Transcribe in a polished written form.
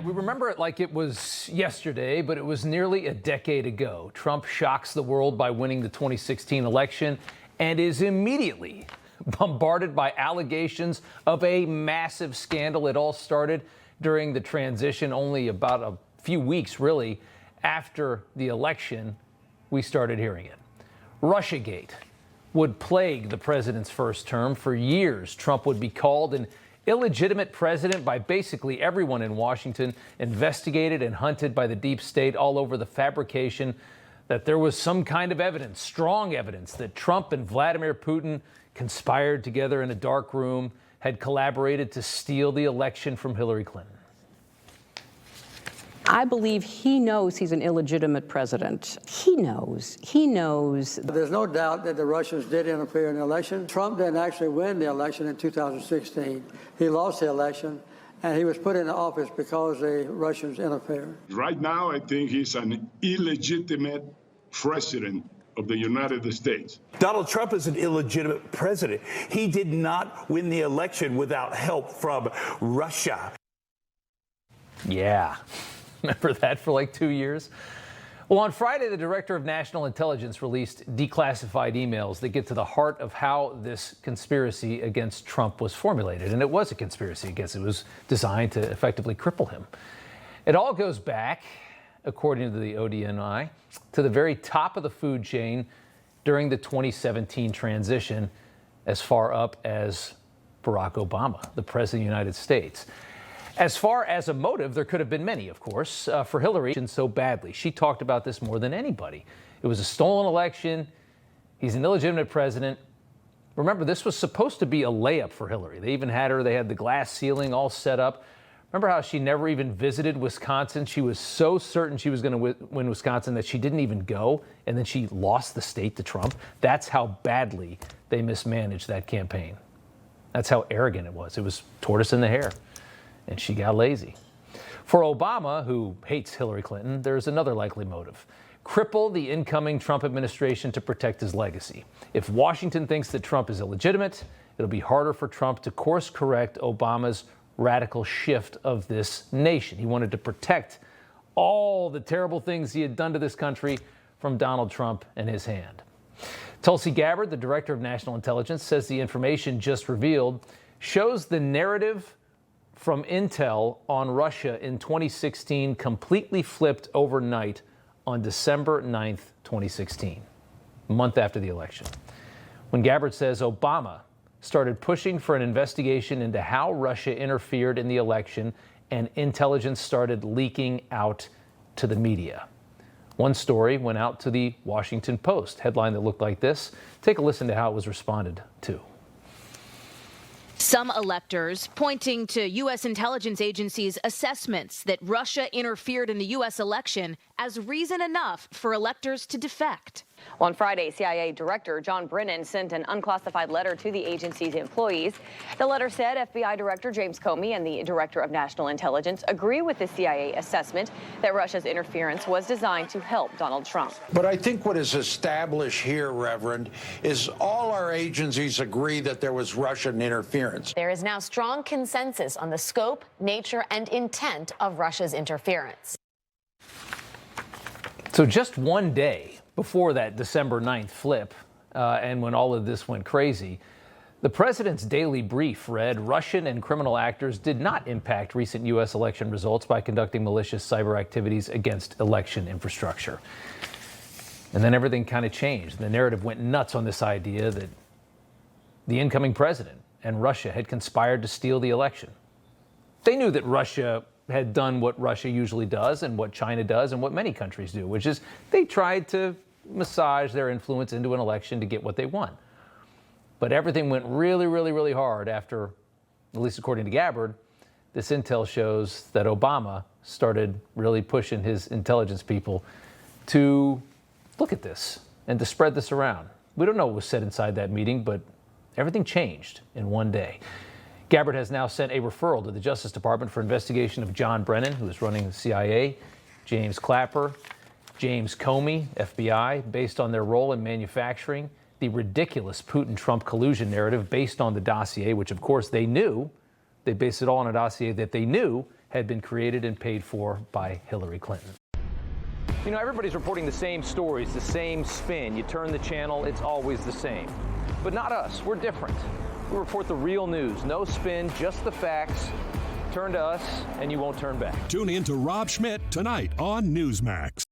We remember it like it was yesterday, but it was nearly a decade ago. Trump shocks the world by winning the 2016 election and is immediately bombarded by allegations of a massive scandal. It all started during the transition, only about a few weeks, really, after the election, we started hearing it. Russiagate would plague the president's first term. For years, Trump would be called an illegitimate president by basically everyone in Washington, investigated and hunted by the deep state all over the fabrication that there was some kind of evidence, strong evidence, that Trump and Vladimir Putin conspired together in a dark room, had collaborated to steal the election from Hillary Clinton. I believe he knows he's an illegitimate president. He knows. There's no doubt that the Russians did interfere in the election. Trump didn't actually win the election in 2016. He lost the election, and he was put into office because the Russians interfered. Right now, I think he's an illegitimate president of the United States. Donald Trump is an illegitimate president. He did not win the election without help from Russia. Yeah. Remember that for like 2 years? Well, on Friday, the director of national intelligence released declassified emails that get to the heart of how this conspiracy against Trump was formulated. And it was a conspiracy against him. It was designed to effectively cripple him. It all goes back, according to the ODNI, to the very top of the food chain during the 2017 transition, as far up as Barack Obama, the president of the United States. As far as a motive, there could have been many, of course, for Hillary so badly. She talked about this more than anybody. It was a stolen election. He's an illegitimate president. Remember, this was supposed to be a layup for Hillary. They even had the glass ceiling all set up. Remember how she never even visited Wisconsin? She was so certain she was going to win Wisconsin that she didn't even go, and then she lost the state to Trump. That's how badly they mismanaged that campaign. That's how arrogant it was. It was tortoise in the hare. And she got lazy. For Obama, who hates Hillary Clinton, there's another likely motive. Cripple the incoming Trump administration to protect his legacy. If Washington thinks that Trump is illegitimate, it'll be harder for Trump to course correct Obama's radical shift of this nation. He wanted to protect all the terrible things he had done to this country from Donald Trump and his hand. Tulsi Gabbard, the director of national intelligence, says the information just revealed shows the narrative from Intel on Russia in 2016 completely flipped overnight on December 9th, 2016, a month after the election, when Gabbard says Obama started pushing for an investigation into how Russia interfered in the election and intelligence started leaking out to the media. One story went out to the Washington Post, headline that looked like this. Take a listen to how it was responded to. Some electors pointing to U.S. intelligence agencies' assessments that Russia interfered in the U.S. election as reason enough for electors to defect. On Friday, CIA Director John Brennan sent an unclassified letter to the agency's employees. The letter said FBI Director James Comey and the Director of National Intelligence agree with the CIA assessment that Russia's interference was designed to help Donald Trump. But I think what is established here, Reverend, is all our agencies agree that there was Russian interference. There is now strong consensus on the scope, nature, and intent of Russia's interference. So just one day before that December 9th flip, and when all of this went crazy, the president's daily brief read Russian and criminal actors did not impact recent U.S. election results by conducting malicious cyber activities against election infrastructure. And then everything kind of changed. The narrative went nuts on this idea that the incoming president and Russia had conspired to steal the election. They knew that Russia had done what Russia usually does and what China does and what many countries do, which is they tried to massage their influence into an election to get what they want. But everything went really, really, really hard after, at least according to Gabbard, this intel shows that Obama started really pushing his intelligence people to look at this and to spread this around. We don't know what was said inside that meeting, but everything changed in one day. Gabbard has now sent a referral to the Justice Department for investigation of John Brennan, who is running the CIA, James Clapper, James Comey, FBI, based on their role in manufacturing the ridiculous Putin-Trump collusion narrative based on the dossier, which of course they knew. They based it all on a dossier that they knew had been created and paid for by Hillary Clinton. You know, everybody's reporting the same stories, the same spin. You turn the channel, it's always the same. But not us. We're different. We report the real news. No spin, just the facts. Turn to us, and you won't turn back. Tune in to Rob Schmitt tonight on Newsmax.